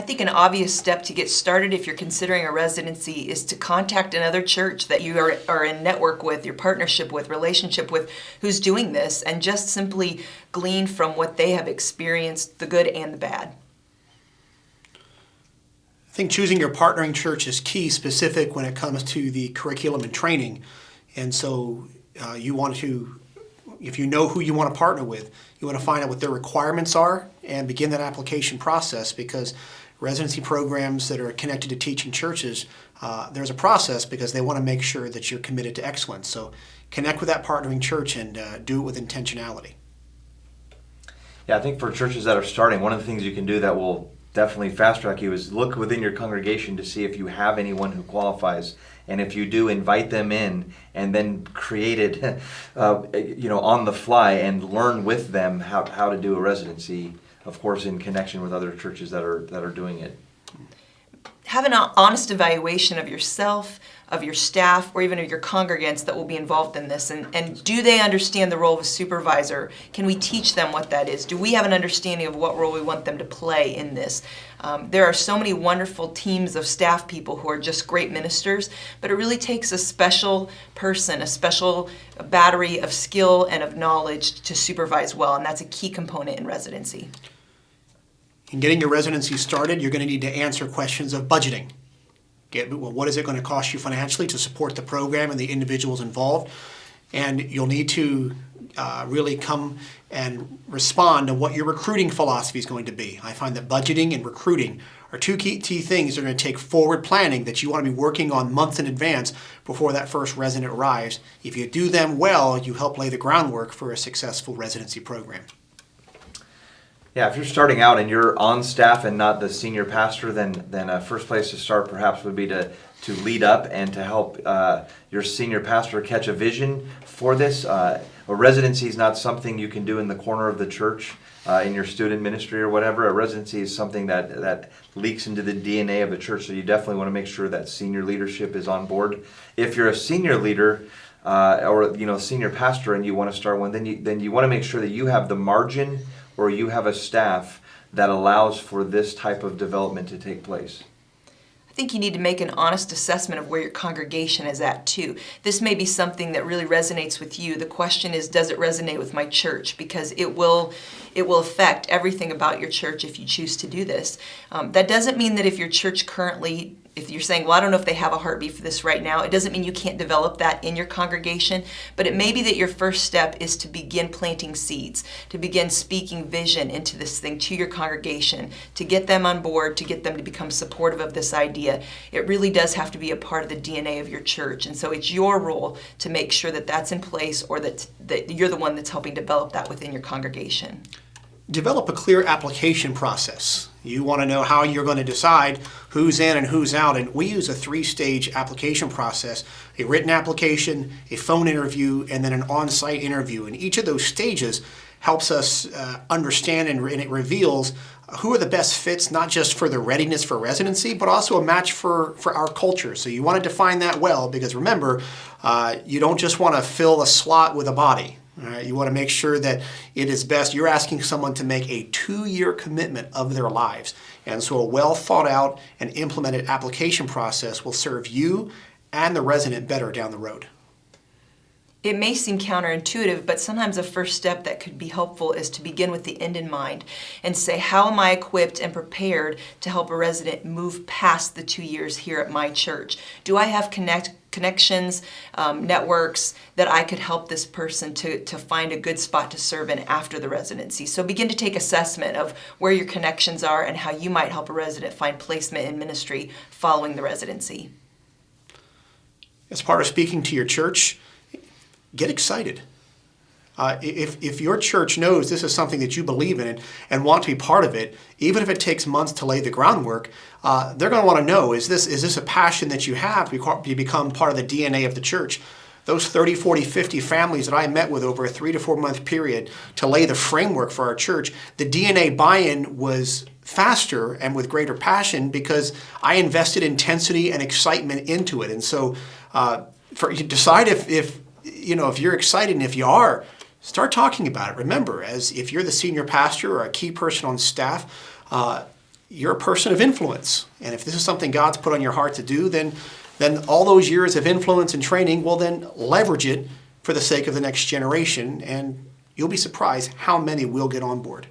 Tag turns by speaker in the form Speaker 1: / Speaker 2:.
Speaker 1: I think an obvious step to get started if you're considering a residency is to contact another church that you are in network with, your partnership with, relationship with, who's doing this, and just simply glean from what they have experienced, the good and the bad.
Speaker 2: I think choosing your partnering church is key, specific when it comes to the curriculum and training. And so you want to, if you know who you want to partner with, you want to find out what their requirements are and begin that application process, because residency programs that are connected to teaching churches, there's a process because they want to make sure that you're committed to excellence. So connect with that partnering church and do it with intentionality.
Speaker 3: Yeah, I think for churches that are starting, one of the things you can do that will definitely fast track you is look within your congregation to see if you have anyone who qualifies. And if you do, invite them in and then create it on the fly and learn with them how to do a residency, of course, in connection with other churches that are doing it.
Speaker 1: Have an honest evaluation of yourself, of your staff, or even of your congregants that will be involved in this. And do they understand the role of a supervisor? Can we teach them what that is? Do we have an understanding of what role we want them to play in this? There are so many wonderful teams of staff people who are just great ministers, but it really takes a special person, a special battery of skill and of knowledge to supervise well, and that's a key component in residency.
Speaker 2: In getting your residency started, you're going to need to answer questions of budgeting. What is it going to cost you financially to support the program and the individuals involved? And you'll need to really come and respond to what your recruiting philosophy is going to be. I find that budgeting and recruiting are two key things that are going to take forward planning that you want to be working on months in advance before that first resident arrives. If you do them well, you help lay the groundwork for a successful residency program.
Speaker 3: Yeah, if you're starting out and you're on staff and not the senior pastor, then a first place to start perhaps would be to lead up and to help your senior pastor catch a vision for this. A residency is not something you can do in the corner of the church in your student ministry or whatever. A residency is something that leaks into the DNA of the church, so you definitely want to make sure that senior leadership is on board. If you're a senior leader or senior pastor and you want to start one, then you want to make sure that you have the margin or you have a staff that allows for this type of development to take place.
Speaker 1: I think you need to make an honest assessment of where your congregation is at too. This may be something that really resonates with you. The question is, does it resonate with my church? Because it will affect everything about your church if you choose to do this. That doesn't mean that if your church currently, if you're saying, well, I don't know if they have a heartbeat for this right now, it doesn't mean you can't develop that in your congregation, but it may be that your first step is to begin planting seeds, to begin speaking vision into this thing to your congregation, to get them on board, to get them to become supportive of this idea. It really does have to be a part of the DNA of your church, and so it's your role to make sure that that's in place, or that you're the one that's helping develop that within your congregation.
Speaker 2: Develop a clear application process. You want to know how you're going to decide who's in and who's out, and we use a 3-stage application process: a written application, a phone interview, and then an on-site interview. And each of those stages helps us understand, and it reveals who are the best fits, not just for the readiness for residency, but also a match for our culture. So you want to define that well, because remember, you don't just want to fill a slot with a body. All right, you want to make sure that it is best. You're asking someone to make a 2-year commitment of their lives. And so a well thought out and implemented application process will serve you and the resident better down the road.
Speaker 1: It may seem counterintuitive, but sometimes a first step that could be helpful is to begin with the end in mind and say, how am I equipped and prepared to help a resident move past the 2 years here at my church? Do I have connections, networks that I could help this person to find a good spot to serve in after the residency? So begin to take assessment of where your connections are and how you might help a resident find placement in ministry following the residency.
Speaker 2: As part of speaking to your church, get excited. If your church knows this is something that you believe in and want to be part of it, even if it takes months to lay the groundwork, they're going to want to know, is this a passion that you have to become part of the DNA of the church? Those 30, 40, 50 families that I met with over a 3 to 4 month period to lay the framework for our church, the DNA buy-in was faster and with greater passion because I invested intensity and excitement into it. And so decide if you're excited, and if you are, start talking about it. Remember, as if you're the senior pastor or a key person on staff, you're a person of influence. And if this is something God's put on your heart to do, then all those years of influence and training will then leverage it for the sake of the next generation. And you'll be surprised how many will get on board.